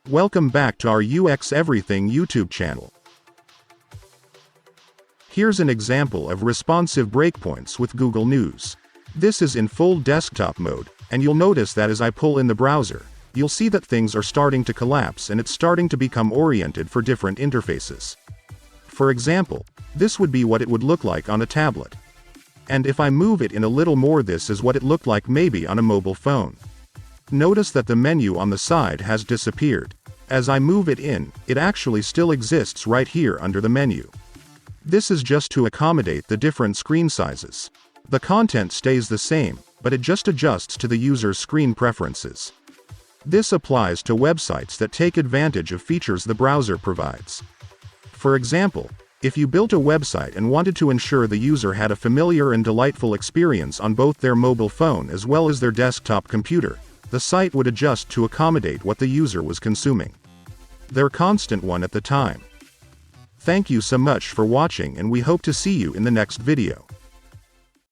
Welcome back to our UX Everything YouTube channel. Here's an example of responsive breakpoints with Google News. This is in full desktop mode, and you'll notice that as I pull in the browser, you'll see that things are starting to collapse and it's starting to become oriented for different interfaces. For example, this would be what it would look like on a tablet. And if I move it in a little more, this is what it looked like maybe on a mobile phone. Notice that the menu on the side has disappeared. As I move it in, it actually still exists right here under the menu. This is just to accommodate the different screen sizes. The content stays the same, but it just adjusts to the user's screen preferences. This applies to websites that take advantage of features the browser provides. For example, if you built a website and wanted to ensure the user had a familiar and delightful experience on both their mobile phone as well as their desktop computer, the site would adjust to accommodate what the user was consuming. Their constant one at the time. Thank you so much for watching, and we hope to see you in the next video.